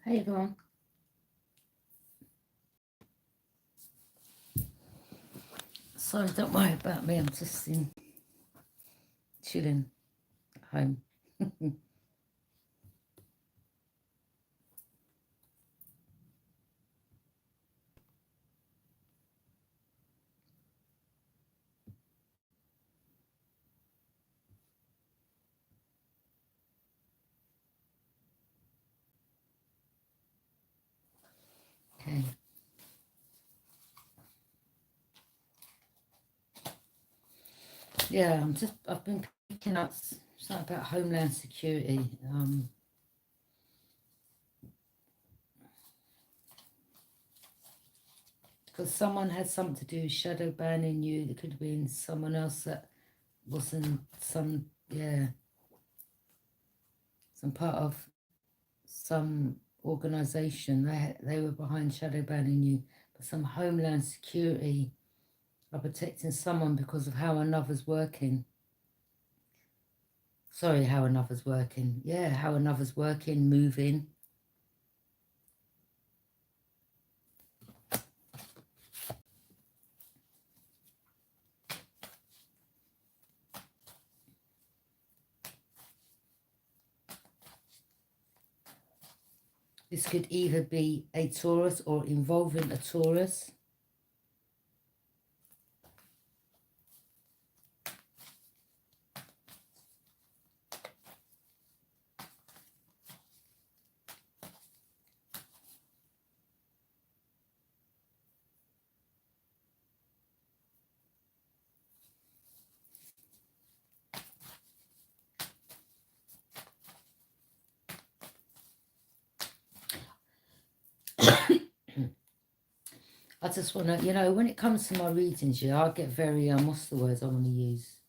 Hey everyone. Sorry, don't worry about me. I'm just chilling at home. Okay. Yeah, I've been picking up something about Homeland security. Because someone had something to do with shadow banning you. There could have been someone else that wasn't some part of some organization. They were behind shadow banning you. But some Homeland security are protecting someone because of how another's working. Sorry, how another's working. Yeah, how another's working, moving. This could either be a Taurus or involving a Taurus. I just want to, when it comes to my readings, I get very, what's the words I want to use?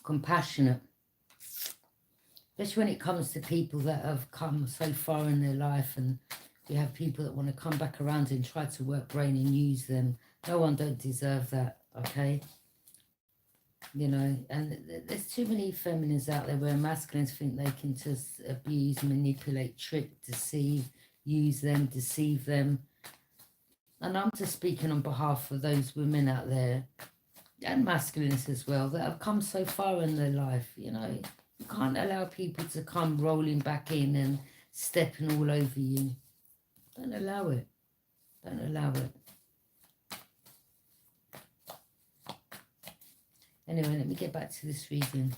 Compassionate. Especially when it comes to people that have come so far in their life, and we have people that want to come back around and try to work brain and use them. No one don't deserve that, okay? And there's too many feminines out there where masculines think they can just abuse, manipulate, trick, deceive, use them, deceive them. And I'm just speaking on behalf of those women out there, and masculines as well, that have come so far in their life. You can't allow people to come rolling back in and stepping all over you. Don't allow it. Don't allow it. Anyway, let me get back to this reading.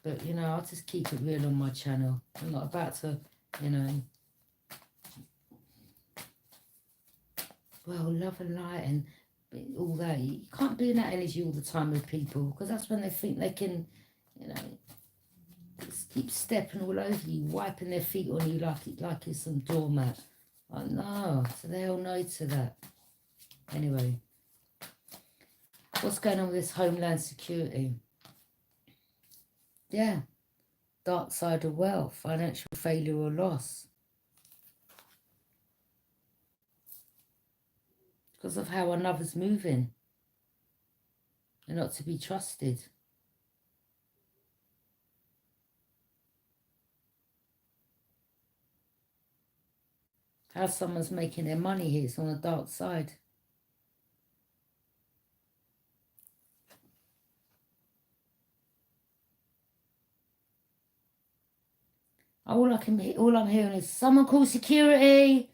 But, I'll just keep it real on my channel. I'm not about to, well, love and light and all that. You can't be in that energy all the time with people, because that's when they think they can, just keep stepping all over you, wiping their feet on you like it's some doormat. Oh, no. So they all know to that. Anyway. What's going on with this Homeland security? Yeah. Dark side of wealth, financial failure or loss. Because of how another's moving. They're not to be trusted. How someone's making their money here, it's on the dark side. All I'm hearing is someone call security.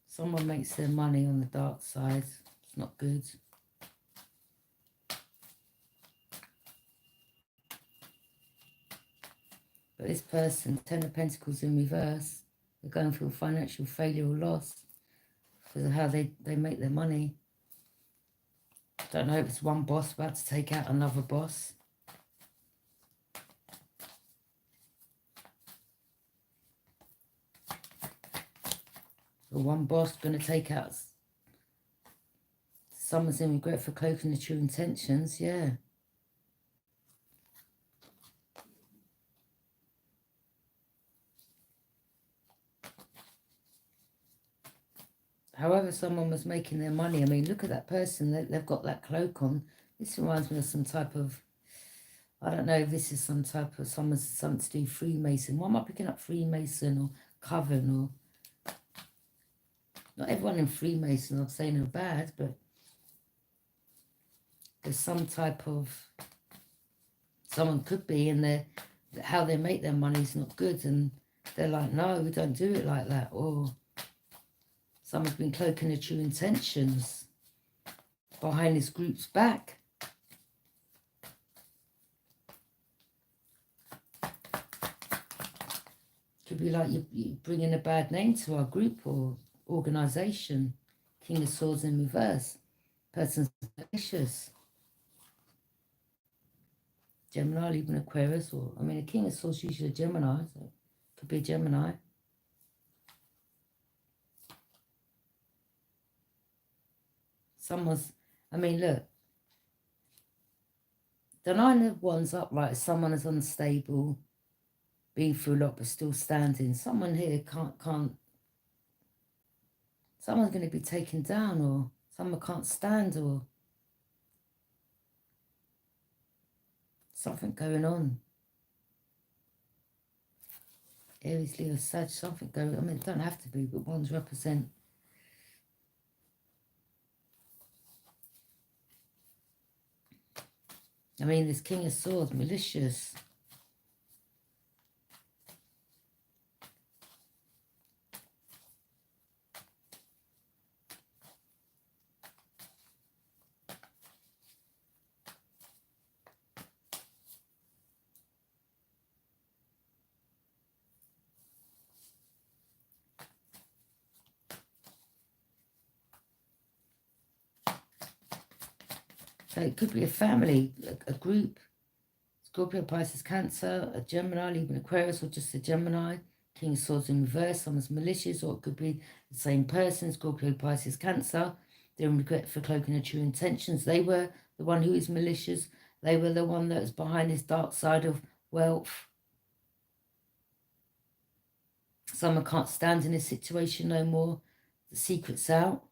Someone makes their money on the dark side. It's not good. But this person, Ten of Pentacles in reverse, they're going through financial failure or loss because of how they make their money. Don't know if it's one boss about to take out another boss. Or one boss going to take out someone's in regret for cloaking the true intentions, yeah. however someone was making their money. I mean, look at that person. They've got that cloak on. This reminds me of some type of, I don't know if this is some type of, someone's something to do Freemason. Why am I picking up Freemason or Coven or... Not everyone in Freemason, I'm saying they're bad, but there's some type of, someone could be in there, how they make their money is not good, and they're like, no, we don't do it like that. Or someone's been cloaking their true intentions behind this group's back. Could be like you bringing a bad name to our group or organisation. King of Swords in reverse. Person's malicious. Gemini, Libra, Aquarius, or I mean, a King of Swords usually a Gemini, so it could be a Gemini. Someone's, I mean, look, the Nine of Wands upright is someone is unstable, been through a lot but still standing. Someone here can't. Someone's going to be taken down, or someone can't stand, or something going on. Aries, Leo, Sag, something going on. I mean, it don't have to be, but ones represent. I mean, this King of Swords, malicious. So it could be a family, a group. Scorpio, Pisces, Cancer, a Gemini, Libra, Aquarius, or just a Gemini. King of Swords in reverse, someone's malicious, or it could be the same person, Scorpio, Pisces, Cancer. They're in regret for cloaking their true intentions. They were the one who is malicious. They were the one that was behind this dark side of wealth. Someone can't stand in this situation no more. The secret's out.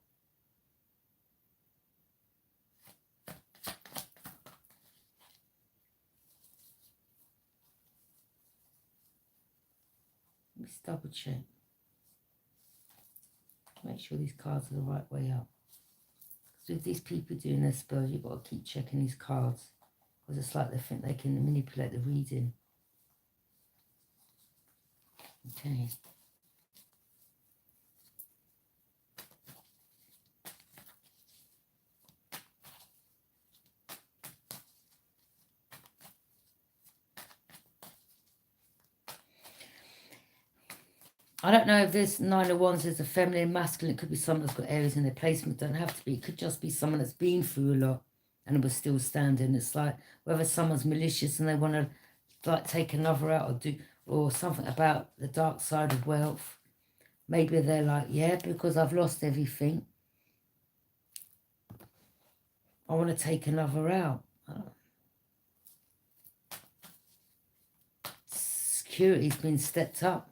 Let's double check. Make sure these cards are the right way up. Because with these people doing their spells, you've got to keep checking these cards. Because it's like they think they can manipulate the reading. Okay. I don't know if this Nine of Wands is a feminine, masculine. It could be someone that's got Aries in their placement. Don't have to be. It could just be someone that's been through a lot and was still standing. It's like whether someone's malicious and they want to like take another out or do or something about the dark side of wealth. Maybe they're like, yeah, because I've lost everything, I want to take another out. Security's been stepped up.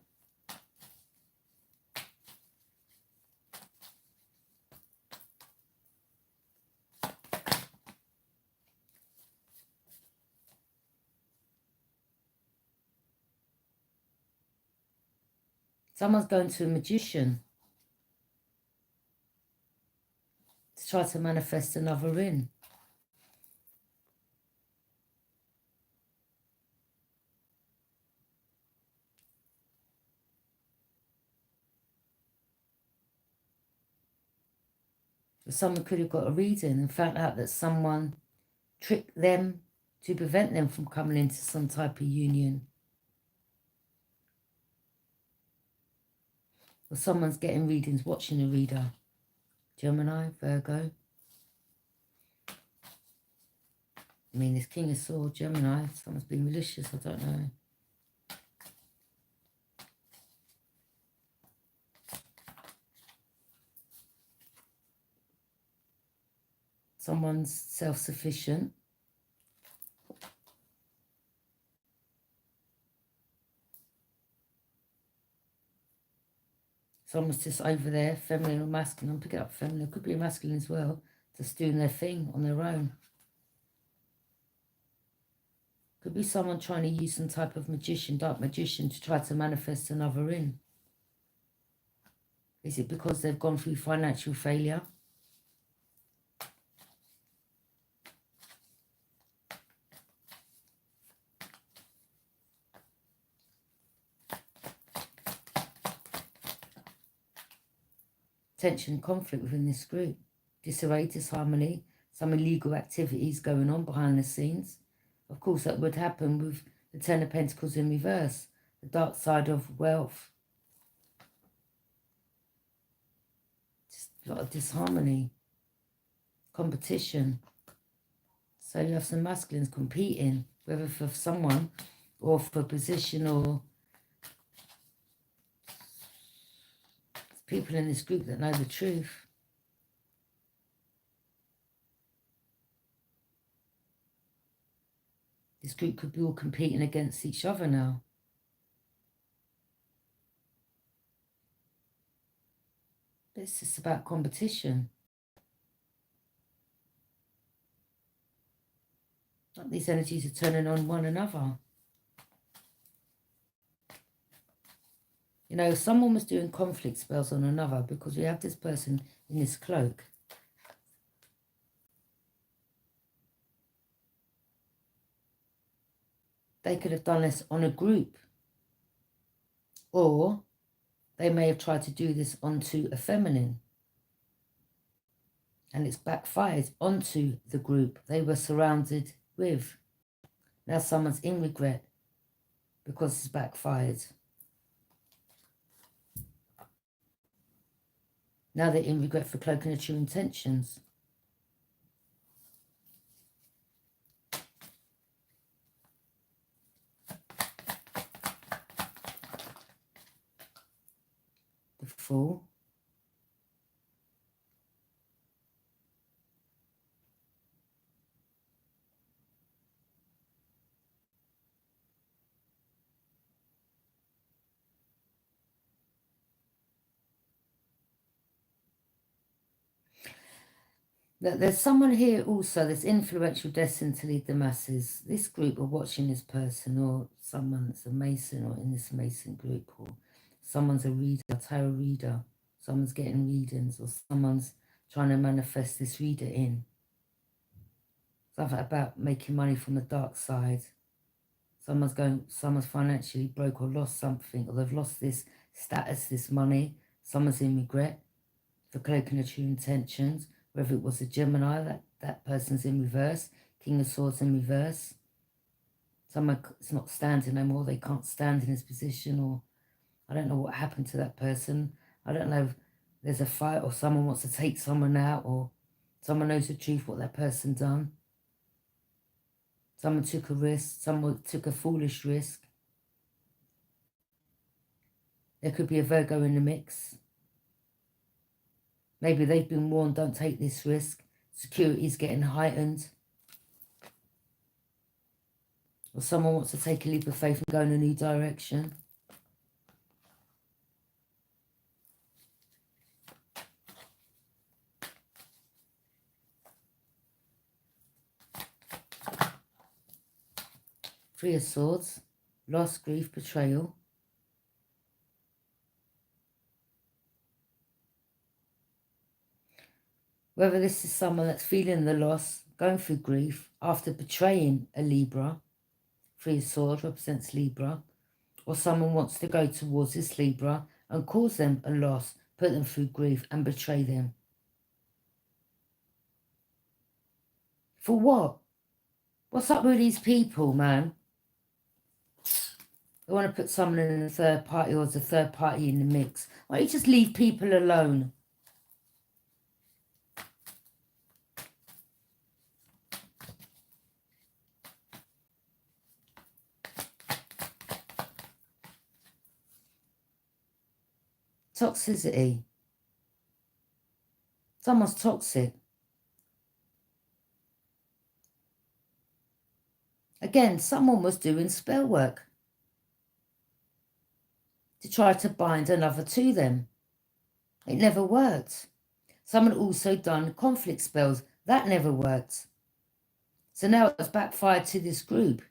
Someone's going to a magician to try to manifest another in. Someone could have got a reading and found out that someone tricked them to prevent them from coming into some type of union. Or someone's getting readings, watching a reader. Gemini, Virgo. I mean, this King of Swords, Gemini. Someone's been malicious, I don't know. Someone's self-sufficient. Someone's just over there, feminine or masculine. I'm picking up feminine. It could be a masculine as well, just doing their thing on their own. Could be someone trying to use some type of magician, dark magician, to try to manifest another in. Is it because they've gone through financial failure? Tension, conflict within this group. Disarray, disharmony, some illegal activities going on behind the scenes. Of course, that would happen with the Ten of Pentacles in reverse, the dark side of wealth. Just a lot of disharmony, competition. So you have some masculines competing, whether for someone or for position, or people in this group that know the truth. This group could be all competing against each other now. But it's just about competition. Like these energies are turning on one another. You know, someone was doing conflict spells on another, because we have this person in this cloak. They could have done this on a group. Or they may have tried to do this onto a feminine. And it's backfired onto the group they were surrounded with. Now someone's in regret because it's backfired. Now they're in regret for cloaking their true intentions. The Fool. There's someone here also that's influential, destined to lead the masses. This group are watching this person, or someone that's a Mason or in this Mason group, or someone's a reader, a tarot reader. Someone's getting readings, or someone's trying to manifest this reader in. Something about making money from the dark side. Someone's financially broke or lost something, or they've lost this status, this money. Someone's in regret for cloaking their true intentions. Whether it was a Gemini, that person's in reverse. King of Swords in reverse. Someone's not standing no more. They can't stand in this position, or I don't know what happened to that person. I don't know if there's a fight, or someone wants to take someone out, or someone knows the truth what that person done. Someone took a risk. Someone took a foolish risk. There could be a Virgo in the mix. Maybe they've been warned, don't take this risk. Security's getting heightened. Or someone wants to take a leap of faith and go in a new direction. Three of Swords. Loss, grief, betrayal. Whether this is someone that's feeling the loss, going through grief, after betraying a Libra, Three of Swords represents Libra, or someone wants to go towards this Libra and cause them a loss, put them through grief and betray them. For what? What's up with these people, man? They want to put someone in a third party, or as a third party in the mix. Why don't you just leave people alone? Toxicity. Someone's toxic. Again, someone was doing spell work to try to bind another to them. It never worked. Someone also done conflict spells. That never worked. So now it's backfired to this group.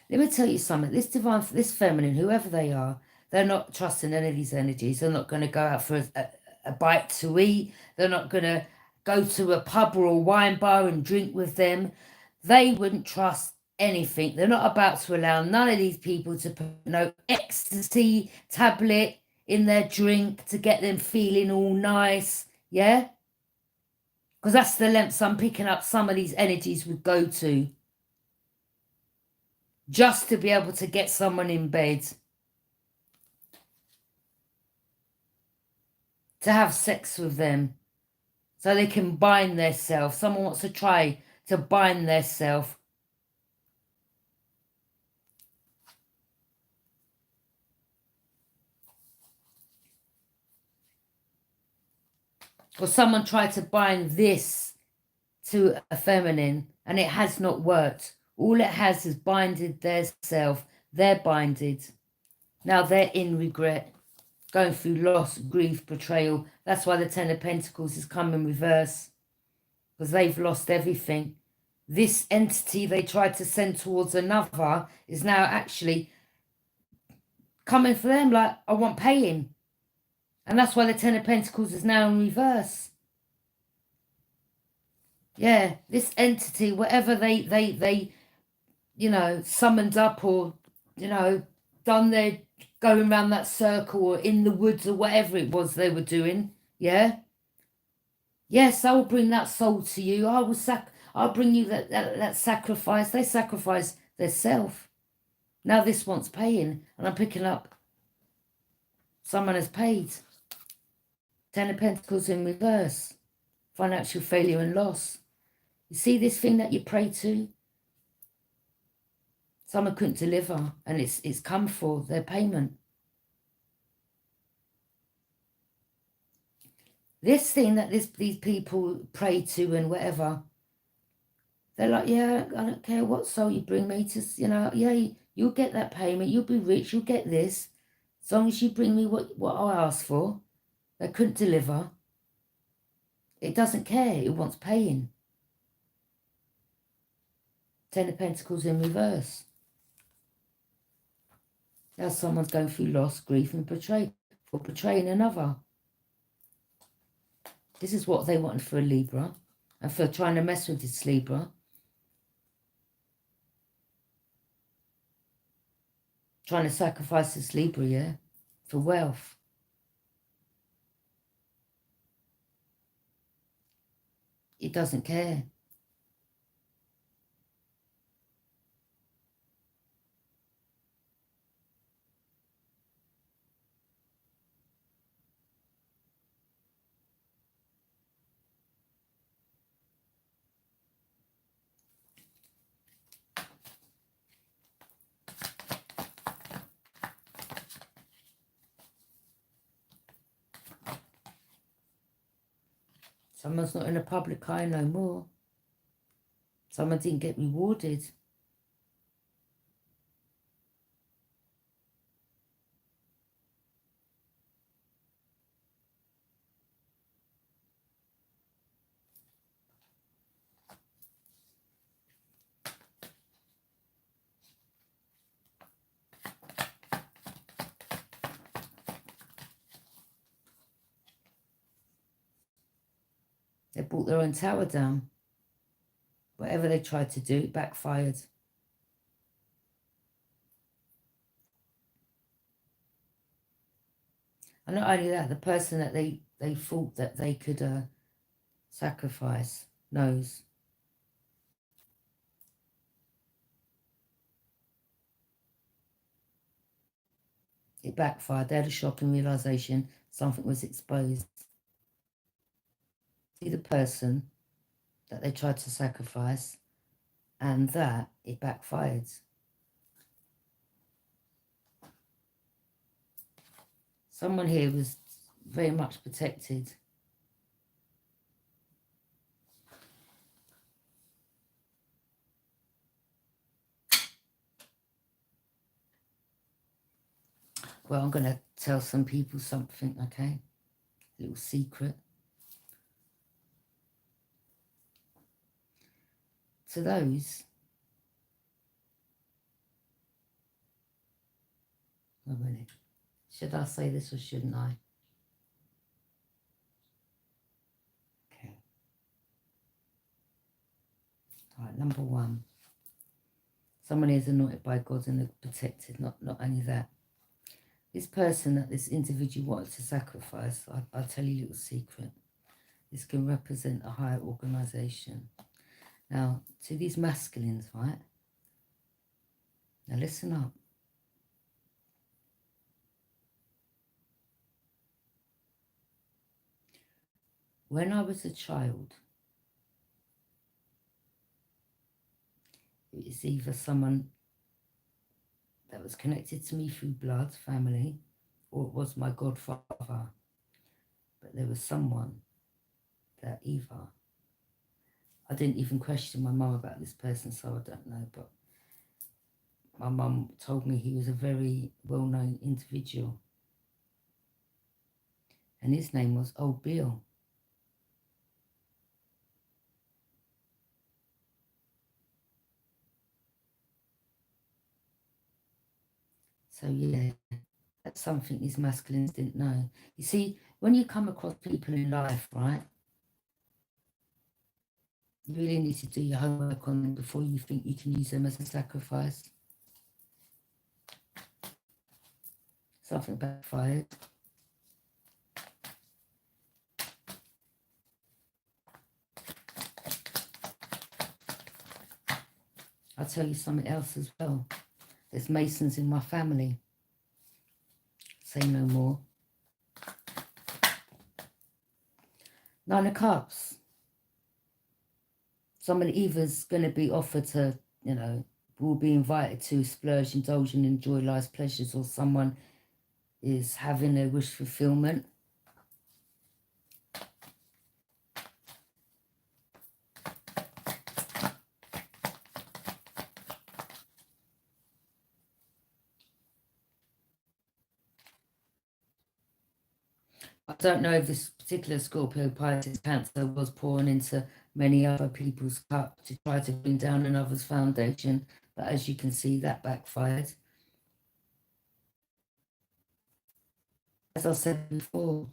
Let me tell you something. This divine, this feminine, whoever they are, they're not trusting any of these energies. They're not going to go out for a bite to eat. They're not going to go to a pub or a wine bar and drink with them. They wouldn't trust anything. They're not about to allow none of these people to put no ecstasy tablet in their drink to get them feeling all nice. Yeah? Because that's the lengths I'm picking up some of these energies would go to. Just to be able to get someone in bed. To have sex with them. So they can bind themselves. Someone wants to try to bind themselves. Or someone tried to bind this to a feminine and it has not worked. All it has is binded their self. They're binded. Now they're in regret. Going through loss, grief, betrayal. That's why the Ten of Pentacles has come in reverse. Because they've lost everything. This entity they tried to send towards another is now actually coming for them like, I want paying. And that's why the Ten of Pentacles is now in reverse. Yeah, this entity, whatever they you know, summoned up or, you know, done their going around that circle or in the woods or whatever it was they were doing, yeah? Yes, I will bring that soul to you. I'll bring you that sacrifice. They sacrifice their self. Now this wants paying, and I'm picking up someone has paid. Ten of Pentacles in reverse. Financial failure and loss. You see this thing that you pray to? Someone couldn't deliver, and it's come for their payment. This thing that these people pray to and whatever, they're like, yeah, I don't care what soul you bring me to, you know, yeah, you'll get that payment, you'll be rich, you'll get this, as long as you bring me what I asked for. They couldn't deliver. It doesn't care, it wants paying. Ten of Pentacles in reverse. Now someone's going through loss, grief and betrayal for betraying another. This is what they wanted for a Libra and for trying to mess with this Libra. Trying to sacrifice this Libra, yeah, for wealth. It doesn't care. Someone's not in a public eye no more. Someone didn't get rewarded. They brought their own tower down. Whatever they tried to do, it backfired. And not only that, the person that they thought that they could sacrifice knows. It backfired. They had a shocking realization something was exposed. See the person that they tried to sacrifice, and that it backfired. Someone here was very much protected. Well, I'm going to tell some people something, okay? A little secret. To those, oh, really? Should I say this or shouldn't I? Okay. All right, number one. Someone is anointed by God and they're protected. Not only that. This person that this individual wanted to sacrifice, I'll tell you a little secret. This can represent a higher organisation. Now, to these masculines, right? Now listen up. When I was a child, it was either someone that was connected to me through blood, family, or it was my godfather. But there was someone that either, I didn't even question my mum about this person, so I don't know, but my mum told me he was a very well-known individual. And his name was Old Bill. So yeah, that's something these masculines didn't know. You see, when you come across people in life, right, you really need to do your homework on them before you think you can use them as a sacrifice. Something backfired. I'll tell you something else as well. There's Masons in my family. Say no more. Nine of Cups. Someone either's going to be offered to, you know, will be invited to splurge, indulge and enjoy life's pleasures, or someone is having a wish fulfillment. I don't know if this particular Scorpio, Pisces, Cancer was pouring into many other people's cup to try to bring down another's foundation, but as you can see, that backfired. As I said before,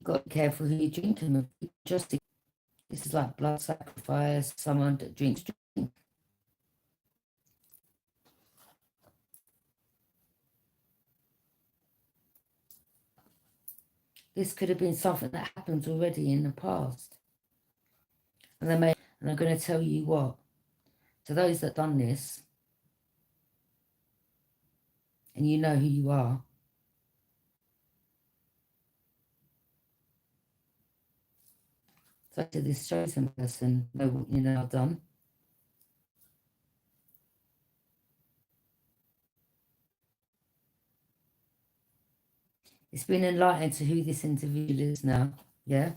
you've got to be careful who you're drinking with. Just this is like blood sacrifice, someone that drinks drink. This could have been something that happened already in the past. And I'm going to tell you what, to those that done this, and you know who you are, so to this chosen person, know what you now done. It's been enlightened to who this individual is now, yeah?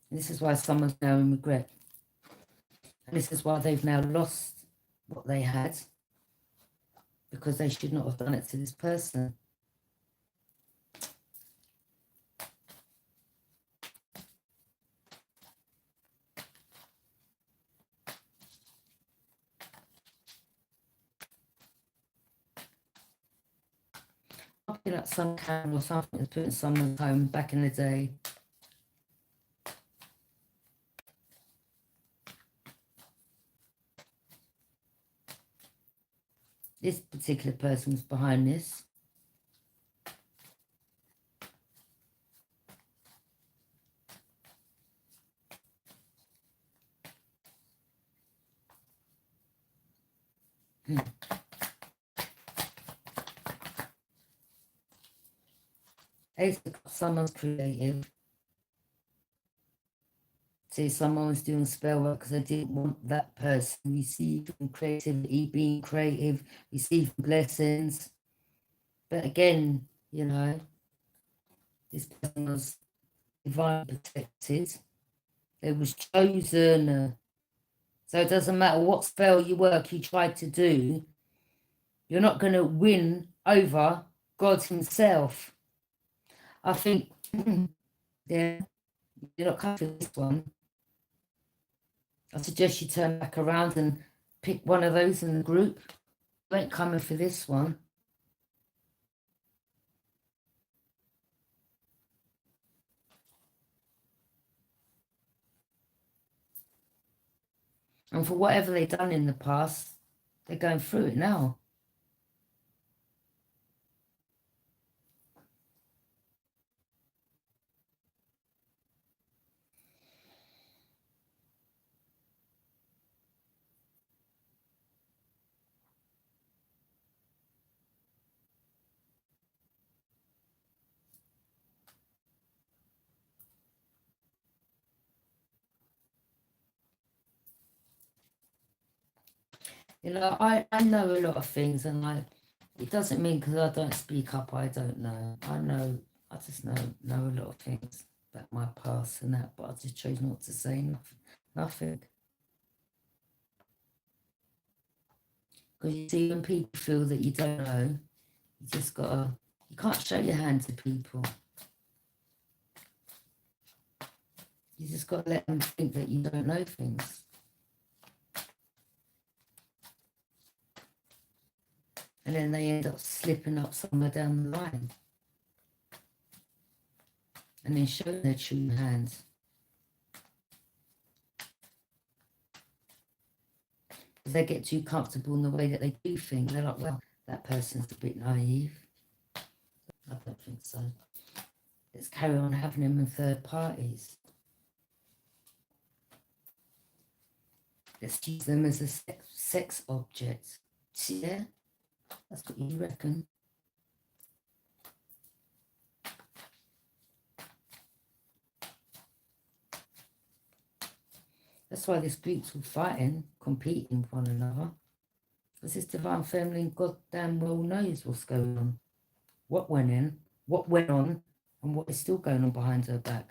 And this is why someone's now in regret. And this is why they've now lost what they had, because they should not have done it to this person. Popping up some camera or something that's put in someone's home back in the day. This particular person's behind this. Someone's creative. See, someone was doing spell work because they didn't want that person receiving creativity, being creative, receiving blessings. But again, you know, this person was divine protected. They was chosen. So it doesn't matter what spell you work you try to do, you're not going to win over God himself. I think, yeah, you're not coming for this one. I suggest you turn back around and pick one of those in the group. You ain't coming for this one. And for whatever they've done in the past, they're going through it now. You know, I know a lot of things, and it doesn't mean because I don't speak up, I don't know. I just know a lot of things about my past and that, but I just chose not to say nothing. Because you see, when people feel that you don't know, you can't show your hand to people. You just got to let them think that you don't know things. And then they end up slipping up somewhere down the line. And then showing their true hands. Because they get too comfortable in the way that they do things. They're like, well, that person's a bit naive. I don't think so. Let's carry on having them in third parties. Let's use them as a sex object. Yeah, that's what you reckon. That's why this group's all fighting, competing with one another. Because this divine feminine goddamn well knows what's going on. What went in, what went on, and what is still going on behind her back.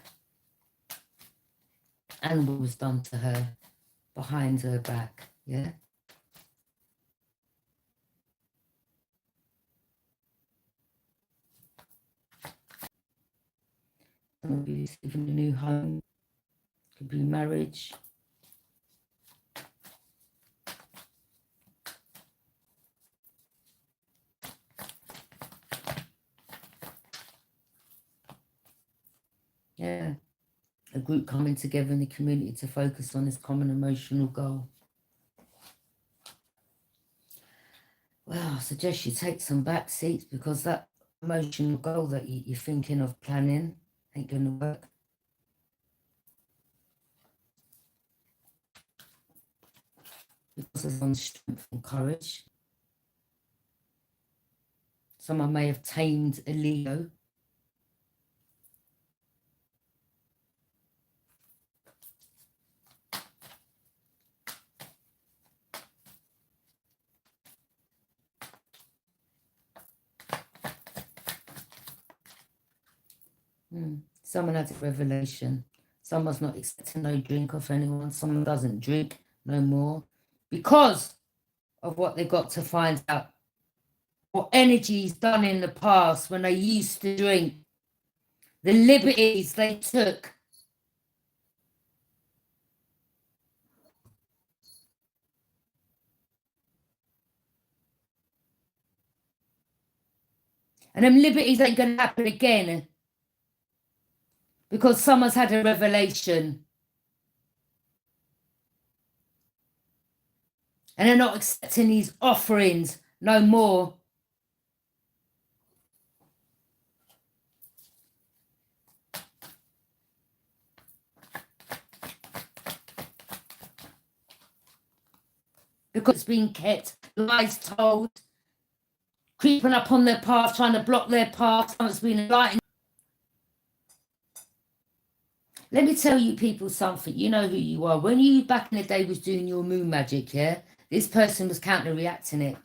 And what was done to her behind her back, yeah? Some of you living a new home, could be marriage. Yeah, a group coming together in the community to focus on this common emotional goal. Well, I suggest you take some back seats because that emotional goal that you're thinking of planning ain't going to work. Because of on strength and courage. Someone may have tamed a Leo. Someone had a revelation. Someone's not accepting no drink off anyone. Someone doesn't drink no more because of what they got to find out. What energy's done in the past when they used to drink. The liberties they took. And them liberties ain't going to happen again. Because someone's had a revelation. And they're not accepting these offerings no more. Because it's been kept, lies told, creeping up on their path, trying to block their path. Someone's been enlightened. Let me tell you people something. You know who you are. When you back in the day was doing your moon magic, yeah, this person was counter-reacting it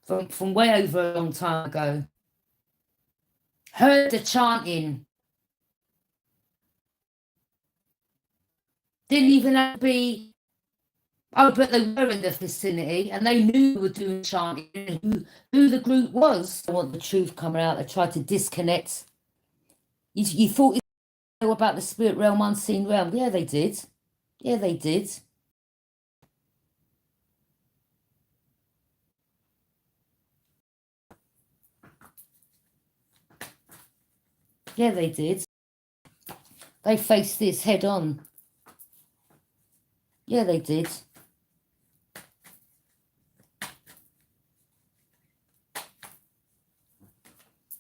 from way over a long time ago. Heard the chanting. Didn't even have to be Oh, but they were in the vicinity and they knew we were doing chanting and who the group was. They want the truth coming out. They tried to disconnect. You thought you knew about the spirit realm, unseen realm. Yeah, they did. Yeah, they did. Yeah, they did. They faced this head on. Yeah, they did.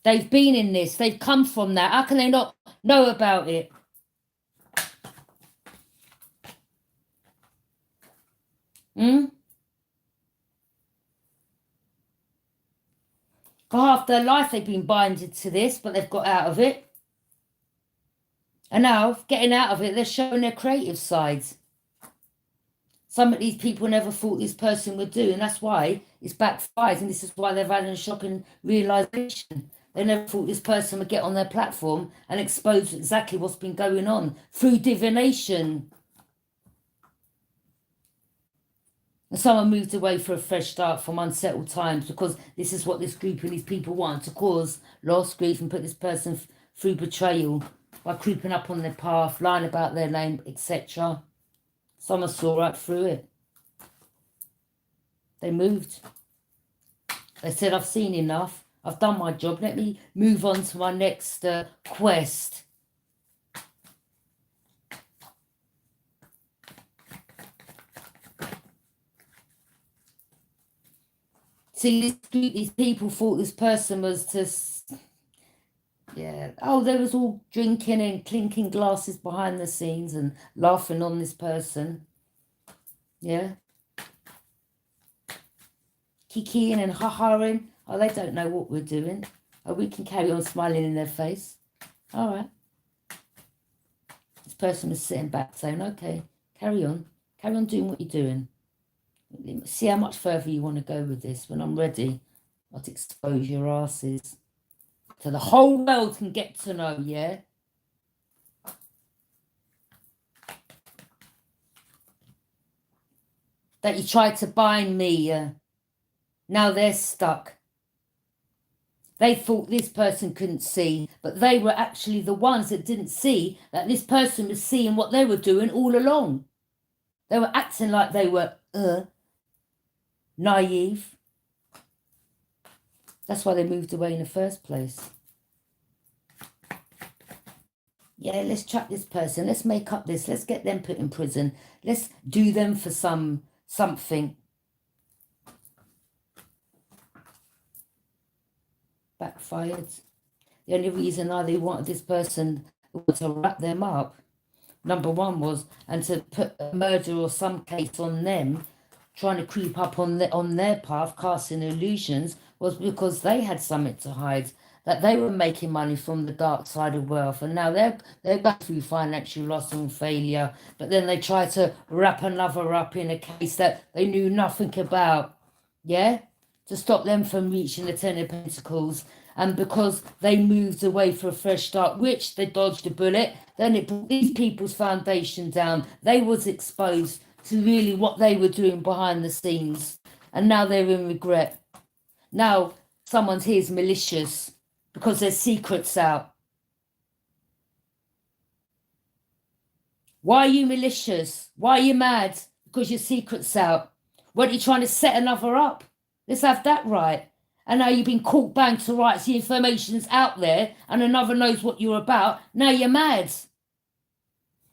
They've been in this. They've come from that. How can they not know about it? For half their life they've been binded to this, but they've got out of it. And now, getting out of it, they're showing their creative sides. Some of these people never thought this person would do, and that's why it's backfired, and this is why they've had a shocking realisation. They never thought this person would get on their platform and expose exactly what's been going on through divination. And someone moved away for a fresh start from unsettled times because this is what this group and these people want, to cause loss, grief, and put this person through betrayal by creeping up on their path, lying about their name, etc. Someone saw right through it. They moved. They said, I've seen enough. I've done my job. Let me move on to my next quest. See, these people thought this person was just, yeah. Oh, they was all drinking and clinking glasses behind the scenes and laughing on this person. Yeah. Kikiing and ha-haing. Oh, they don't know what we're doing. Oh, we can carry on smiling in their face. All right. This person was sitting back saying, okay, carry on. Carry on doing what you're doing. See how much further you want to go with this. When I'm ready, I'll expose your asses. So the whole world can get to know, yeah? That you tried to bind me. Now they're stuck. They thought this person couldn't see, but they were actually the ones that didn't see that this person was seeing what they were doing all along. They were acting like they were naive. That's why they moved away in the first place. Yeah, let's trap this person. Let's make up this. Let's get them put in prison. Let's do them for something. Backfired. The only reason why they wanted this person was to wrap them up. Number one was, and to put a murder or some case on them, trying to creep up on their path, casting illusions, was because they had something to hide, that they were making money from the dark side of wealth, and now they're going through financial loss and failure. But then they try to wrap another up in a case that they knew nothing about, yeah, to stop them from reaching the Ten of Pentacles. And because they moved away for a fresh start, which they dodged a bullet, then it brought these people's foundation down. They was exposed to really what they were doing behind the scenes. And now they're in regret. Now someone's here's malicious because there's secrets out. Why are you malicious? Why are you mad? Because your secret's out. Weren't you trying to set another up? Let's have that right. And now you've been caught bang to rights. The information's out there and another knows what you're about. Now you're mad.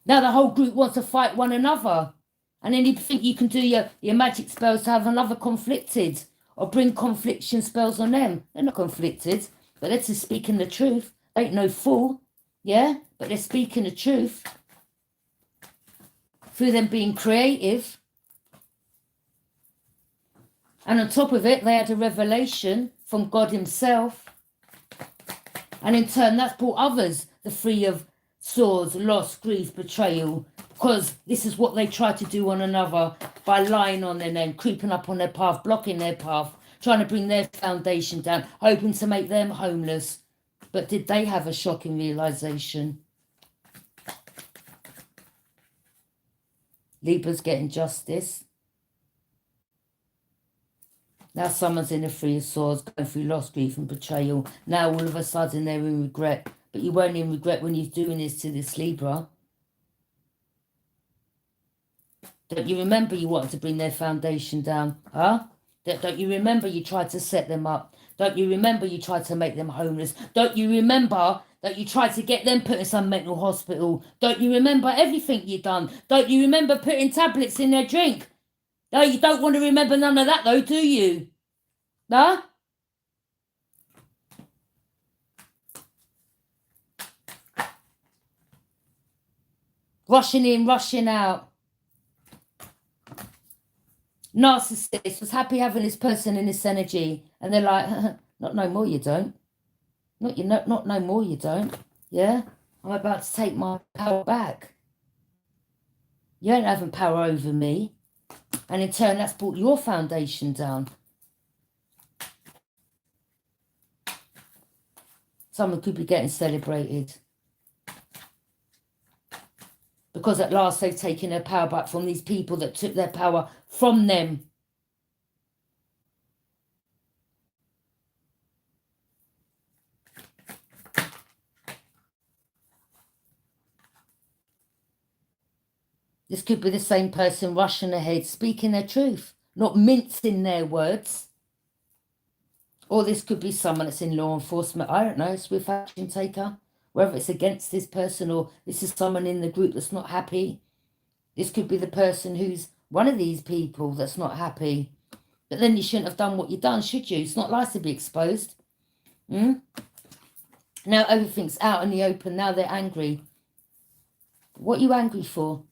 Now the whole group wants to fight one another. And then you think you can do your magic spells to have another conflicted or bring confliction spells on them. They're not conflicted, but they're just speaking the truth. They ain't no fool, yeah? But they're speaking the truth. Through them being creative. And on top of it, they had a revelation from God himself. And in turn, that's brought others the Three of Swords, loss, grief, betrayal. Because this is what they try to do on another by lying on their name, creeping up on their path, blocking their path, trying to bring their foundation down, hoping to make them homeless. But did they have a shocking realization? Libra's getting justice. Now someone's in a Three of Swords, going through loss, grief and betrayal. Now all of a sudden they're in regret. But you weren't in regret when you're doing this to this Libra. Don't you remember you wanted to bring their foundation down? Huh? Don't you remember you tried to set them up? Don't you remember you tried to make them homeless? Don't you remember that you tried to get them put in some mental hospital? Don't you remember everything you done? Don't you remember putting tablets in their drink? No, you don't want to remember none of that though, do you? No? Rushing in, rushing out. Narcissist was happy having this person in this energy. And they're like, not no more you don't. Not no more you don't. Yeah? I'm about to take my power back. You ain't having power over me. And in turn, that's brought your foundation down. Someone could be getting celebrated. Because at last they've taken their power back from these people that took their power from them. This could be the same person rushing ahead, speaking their truth, not mincing their words. Or this could be someone that's in law enforcement. I don't know, swift action taker. Whether it's against this person or this is someone in the group that's not happy. This could be the person who's one of these people that's not happy. But then you shouldn't have done what you've done, should you? It's not nice to be exposed. Now everything's out in the open. Now they're angry. What are you angry for?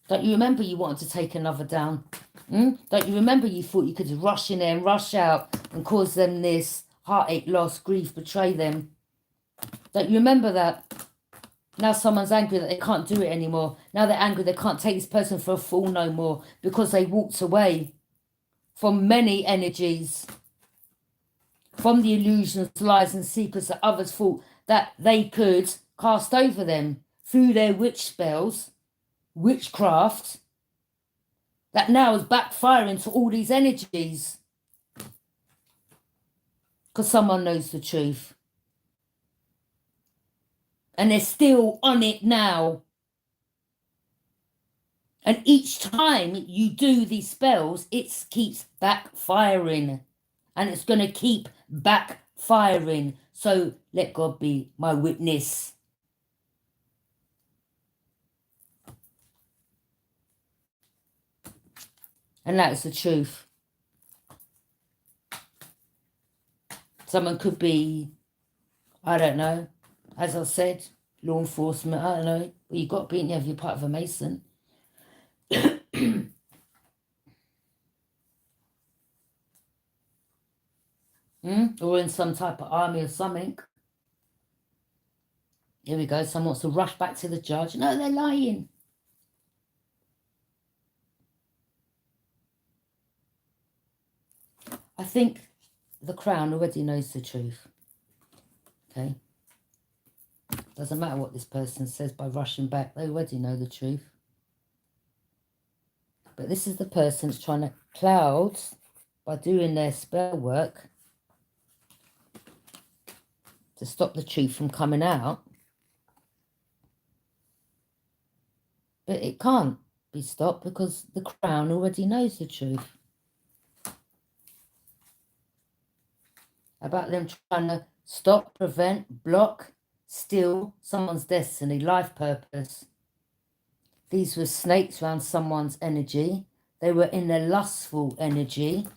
Don't you remember you wanted to take another down? Don't you remember you thought you could rush in there and rush out and cause them this heartache, loss, grief, betray them? Don't you remember that? Now someone's angry that they can't do it anymore. Now they're angry they can't take this person for a fool no more because they walked away from many energies, from the illusions, lies and secrets that others thought that they could cast over them through their witch spells, witchcraft, that now is backfiring to all these energies because someone knows the truth. And they're still on it now. And each time you do these spells, it keeps backfiring. And it's going to keep backfiring. So let God be my witness. And that is the truth. Someone could be, I don't know, as I said, law enforcement, I don't know. Well, you've got to be in there if you're part of a Mason. Or in some type of army or something. Here we go. Someone wants to rush back to the judge. No, they're lying. I think the Crown already knows the truth. Okay? Doesn't matter what this person says by rushing back. They already know the truth. But this is the person that's trying to cloud by doing their spell work to stop the truth from coming out. But it can't be stopped because the Crown already knows the truth. About them trying to stop, prevent, block, steal someone's destiny, life purpose. These were snakes around someone's energy. They were in their lustful energy.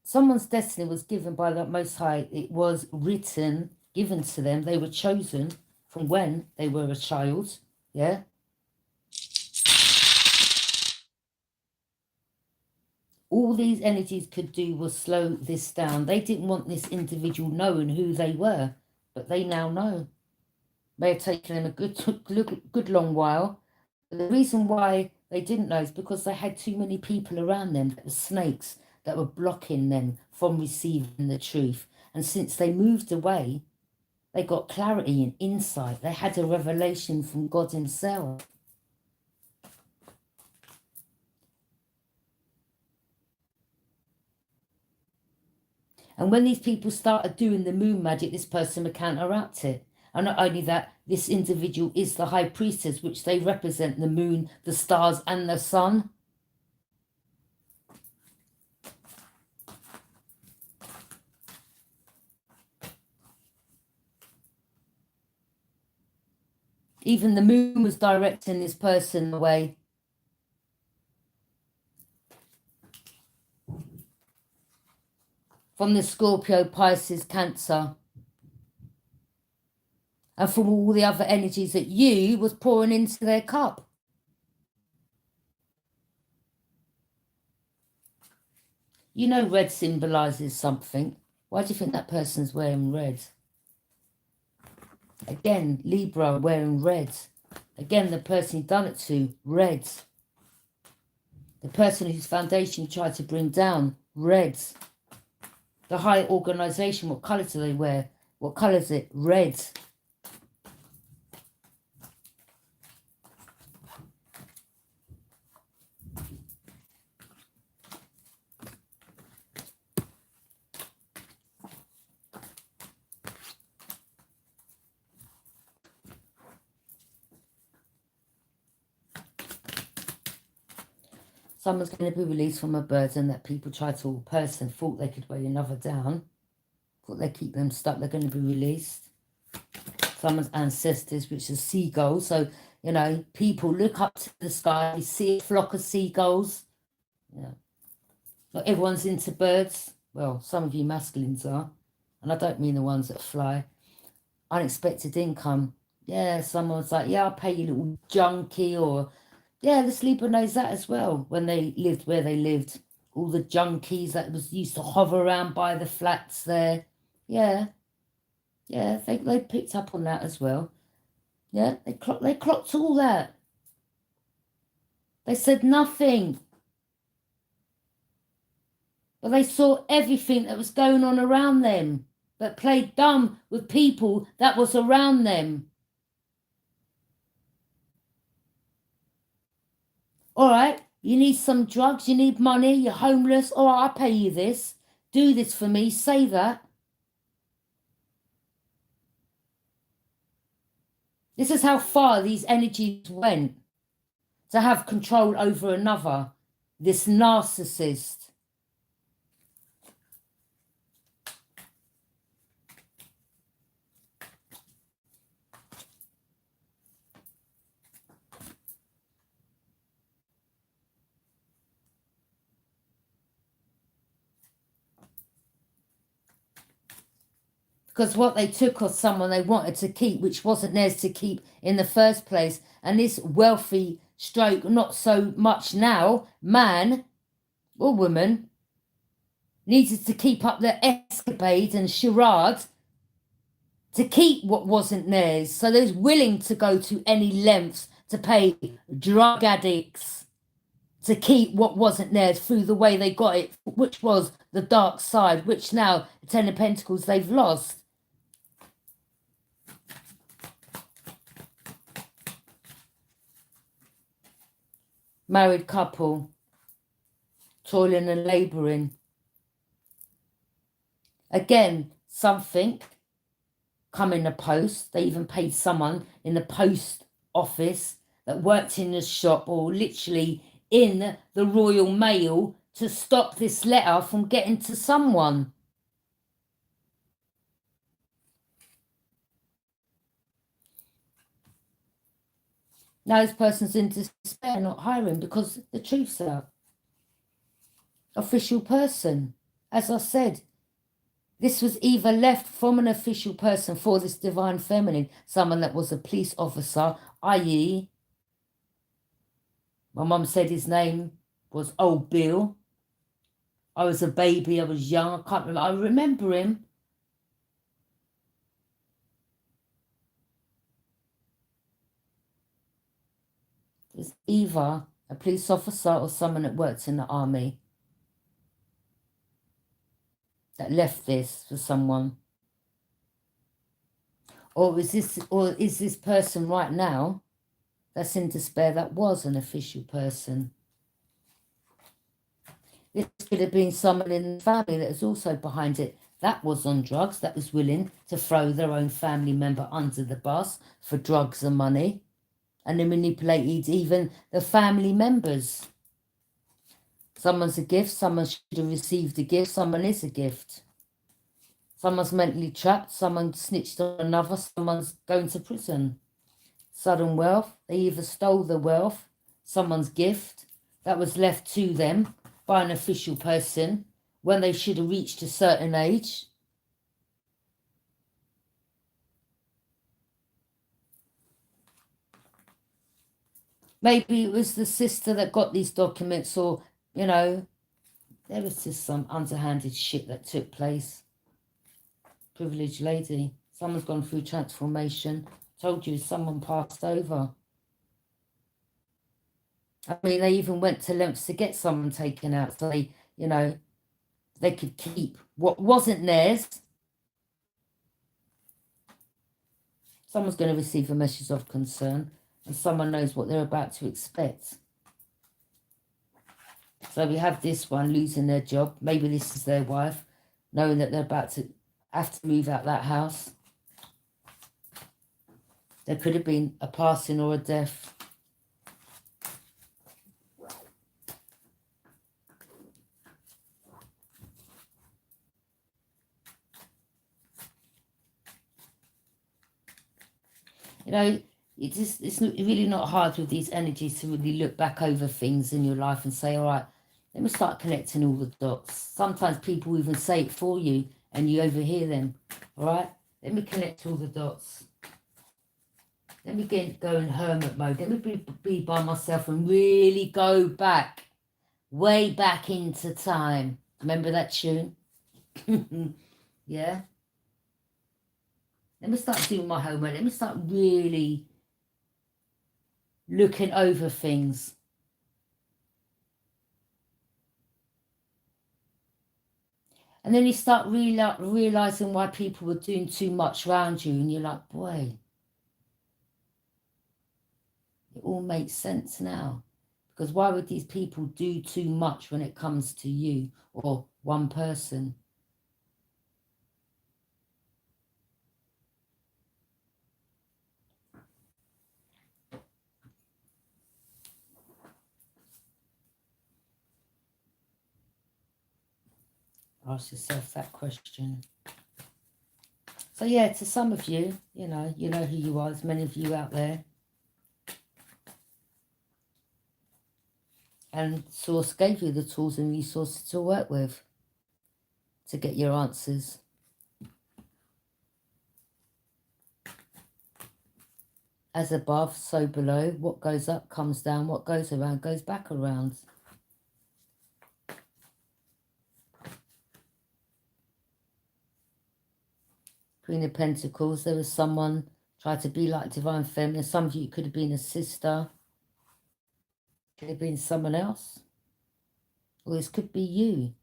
Someone's destiny was given by the Most High. It was written, given to them. They were chosen from when they were a child. Yeah. All these energies could do was slow this down. They didn't want this individual knowing who they were, but they now know. May have taken them a good long while. But the reason why they didn't know is because they had too many people around them that were snakes that were blocking them from receiving the truth. And since they moved away, They got clarity and insight. They had a revelation from God himself. And when these people started doing the moon magic, this person would counteract it. And not only that, this individual is the high priestess, which they represent the moon, the stars, and the sun. Even the moon was directing this person away. From the Scorpio, Pisces, Cancer. And from all the other energies that you was pouring into their cup. You know red symbolises something. Why do you think that person's wearing red? Again, Libra wearing red. Again, the person you done it to, red. The person whose foundation you tried to bring down, red. The high organisation, what colour do they wear? What colour is it? Red. Someone's going to be released from a burden that people tried to, or person thought they could weigh another down. Thought they keep them stuck. They're going to be released. Someone's ancestors, which is seagulls. So, you know, people look up to the sky. You see a flock of seagulls. Yeah. Not everyone's into birds. Well, some of you masculines are. And I don't mean the ones that fly. Unexpected income. Yeah, someone's like, yeah, I'll pay you, little junkie, or... Yeah, the Libra knows that as well. When they lived where they lived, all the junkies that was used to hover around by the flats there. Yeah, yeah, they picked up on that as well. Yeah, they clocked all that. They said nothing, but they saw everything that was going on around them, but played dumb with people that was around them. All right, you need some drugs, you need money, you're homeless. All right, I'll pay you this. Do this for me, say that. This is how far these energies went to have control over another, this narcissist. Because what they took was someone they wanted to keep, which wasn't theirs to keep in the first place. And this wealthy stroke, not so much now, man or woman, needed to keep up their escapade and charade to keep what wasn't theirs. So they was willing to go to any lengths to pay drug addicts to keep what wasn't theirs through the way they got it, which was the dark side, which now, the Ten of Pentacles, they've lost. Married couple, toiling and labouring. Again, something come in the post. They even paid someone in the post office that worked in the shop or literally in the Royal Mail to stop this letter from getting to someone. Now this person's in despair, not hiring, because the truth's out. Official person. As I said, this was either left from an official person for this divine feminine, someone that was a police officer, i.e., my mum said his name was Old Bill. I was a baby, I was young, I can't remember. I remember him. It's either a police officer or someone that works in the army that left this for someone. Or is this person right now that's in despair that was an official person? This could have been someone in the family that was also behind it, that was on drugs, that was willing to throw their own family member under the bus for drugs and money. And they manipulated even the family members. Someone's a gift, someone should have received a gift, someone is a gift. Someone's mentally trapped, someone snitched on another, someone's going to prison. Sudden wealth, they either stole the wealth, someone's gift that was left to them by an official person when they should have reached a certain age. Maybe it was the sister that got these documents, or, you know, there was just some underhanded shit that took place. Privileged lady. Someone's gone through transformation. Told you someone passed over. I mean, they even went to lengths to get someone taken out so they, you know, they could keep what wasn't theirs. Someone's going to receive a message of concern, and someone knows what they're about to expect. So we have this one losing their job. Maybe this is their wife, knowing that they're about to have to move out that house. There could have been a passing or a death. You know, it's really not hard with these energies to really look back over things in your life and say, all right, let me start connecting all the dots. Sometimes people even say it for you and you overhear them. All right, let me connect all the dots. Let me go in hermit mode. Let me be by myself and really go back, way back into time. Remember that tune? Yeah. Let me start doing my homework. Let me start really looking over things. And then you start realizing why people were doing too much around you. And you're like, boy, it all makes sense now. Because why would these people do too much when it comes to you or one person? Ask yourself that question. So yeah, to some of you, you know who you are. There's many of you out there. And Source gave you the tools and resources to work with to get your answers. As above, so below. What goes up comes down. What goes around goes back around. Queen of Pentacles, there was someone tried to be like divine feminine. Some of you could have been a sister. Could have been someone else. Or this could be you.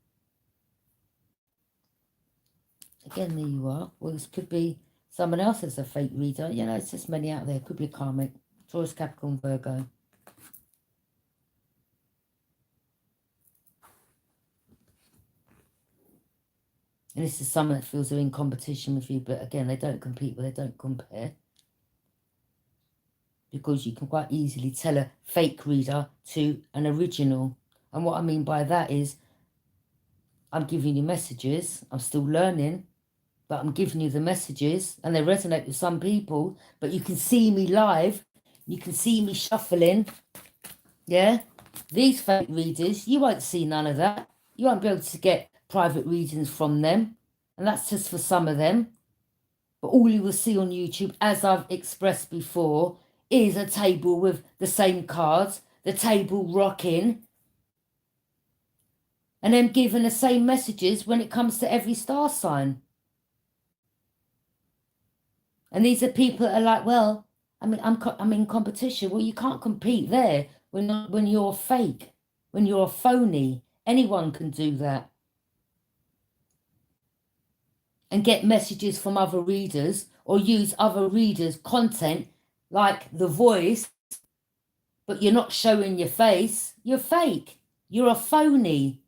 Again, there you are. Or this could be someone else as a fake reader. You know, it's just many out there. Could be a karmic. Taurus, Capricorn, Virgo. And this is someone that feels they're in competition with you. But again, they don't compete, but they don't compare. Because you can quite easily tell a fake reader to an original. And what I mean by that is, I'm giving you messages. I'm still learning. But I'm giving you the messages. And they resonate with some people. But you can see me live. You can see me shuffling. Yeah? These fake readers, you won't see none of that. You won't be able to get private readings from them. And that's just for some of them. But all you will see on YouTube, as I've expressed before, is a table with the same cards, the table rocking, and then giving the same messages when it comes to every star sign. And these are people that are like, well, I mean, I'm in competition. Well, you can't compete there when you're fake, when you're a phony. Anyone can do that. and get messages from other readers or use other readers' content like the voice, but you're not showing your face, you're fake. You're a phony.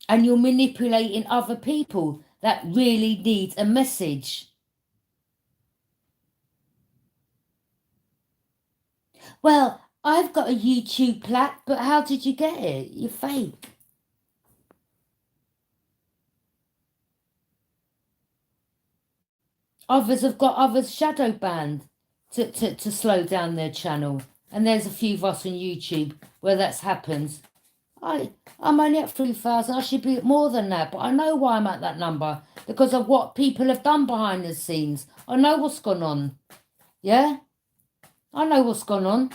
And you're manipulating other people that really need a message. Well, I've got a YouTube plaque, but how did you get it? You're fake. Others have got others shadow banned to slow down their channel. And there's a few of us on YouTube where that's happened. I'm only at 3,000. I should be at more than that. But I know why I'm at that number. Because of what people have done behind the scenes. I know what's gone on. Yeah? I know what's gone on.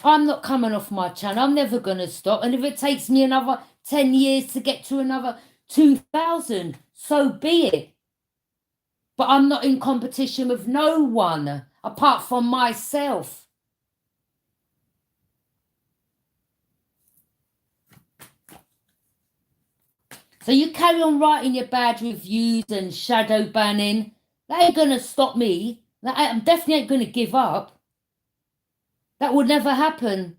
I'm not coming off my channel. I'm never going to stop. And if it takes me another 10 years to get to another 2,000, so be it. But I'm not in competition with no one apart from myself. So you carry on writing your bad reviews and shadow banning. That ain't going to stop me. I'm definitely ain't going to give up. That would never happen.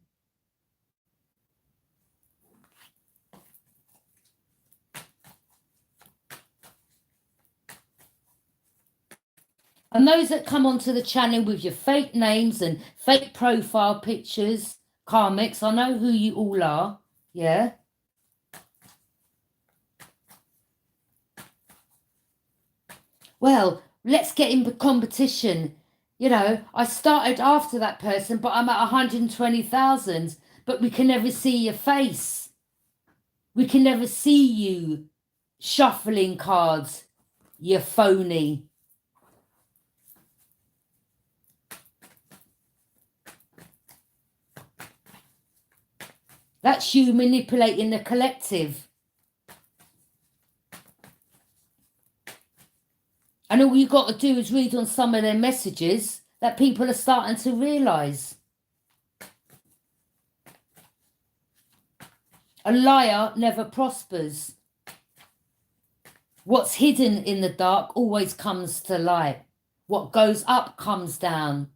And those that come onto the channel with your fake names and fake profile pictures, karmics, I know who you all are. Yeah. Well, let's get in the competition. You know, I started after that person, but I'm at 120,000. But we can never see your face. We can never see you shuffling cards, you phony. That's you manipulating the collective. And all you got to do is read on some of their messages that people are starting to realise. A liar never prospers. What's hidden in the dark always comes to light. What goes up comes down.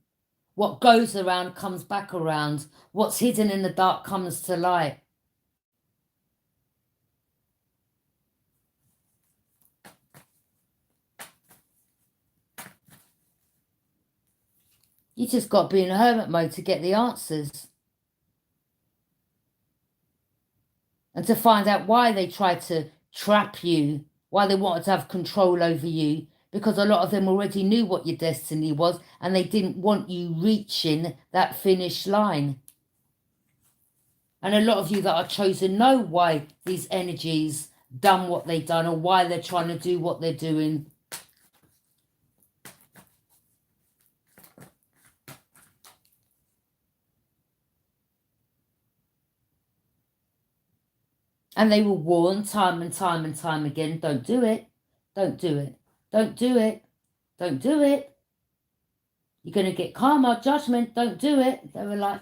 What goes around comes back around. What's hidden in the dark comes to light. You just got to be in a hermit mode to get the answers. And to find out why they tried to trap you, why they wanted to have control over you, because a lot of them already knew what your destiny was and they didn't want you reaching that finish line. And a lot of you that are chosen know why these energies done what they've done or why they're trying to do what they're doing. And they will warn time and time and time again, don't do it, don't do it, don't do it, don't do it. You're going to get karma, judgment, don't do it. They were like,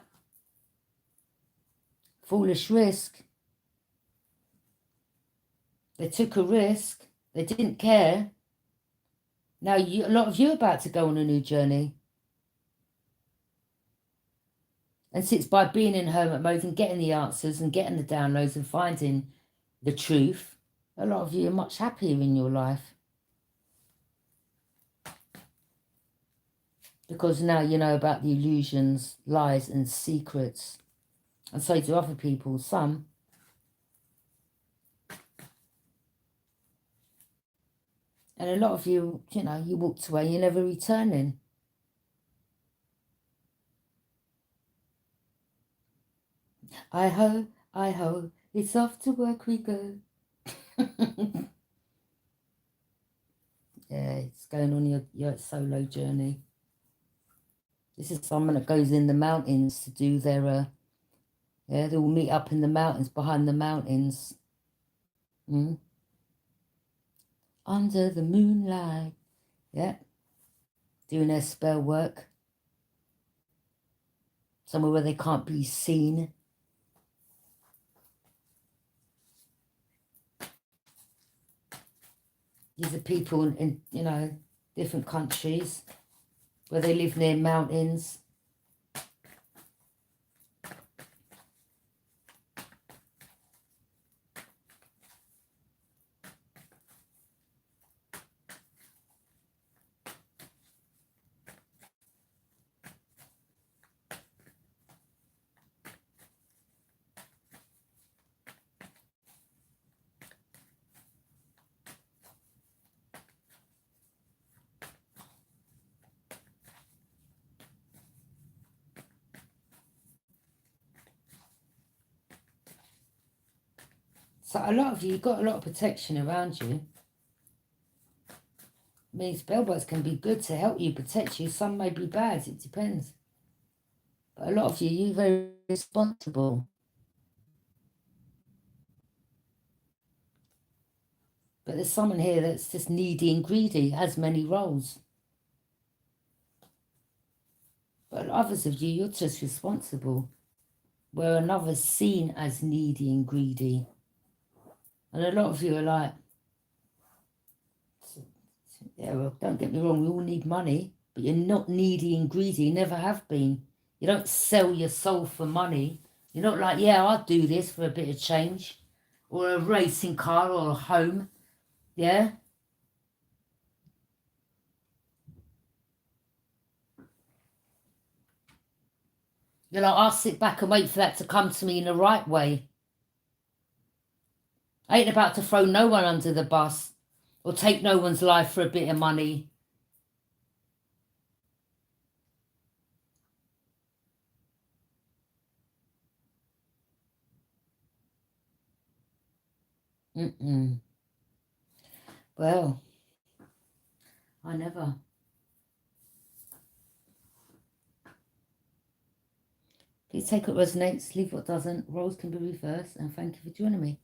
foolish risk. They took a risk. They didn't care. Now, a lot of you are about to go on a new journey. And since by being in hermit mode and getting the answers and getting the downloads and finding the truth, a lot of you are much happier in your life. Because now you know about the illusions, lies and secrets. And so do other people, some. And a lot of you, you know, you walked away, you're never returning. I ho, it's off to work we go. Yeah, it's going on your solo journey. This is someone that goes in the mountains to do their, yeah, they will meet up in the mountains, behind the mountains. Under the moonlight, yeah. doing their spell work. Somewhere where they can't be seen. These are people in, you know, different countries where they live near mountains. So a lot of you, you've got a lot of protection around you. I mean, spell works can be good to help you, protect you. Some may be bad, it depends. But a lot of you, you're very responsible. But there's someone here that's just needy and greedy, has many roles. But others of you, you're just responsible. Where another's seen as needy and greedy. And a lot of you are like, yeah, well, don't get me wrong, we all need money, but you're not needy and greedy, you never have been. You don't sell your soul for money. You're not like, yeah, I'll do this for a bit of change. Or a racing car or a home. Yeah? You're like, I'll sit back and wait for that to come to me in the right way. I ain't about to throw no one under the bus or take no one's life for a bit of money. Mm-mm. Well, I never. Please take what resonates, leave what doesn't. Roles can be reversed, and thank you for joining me.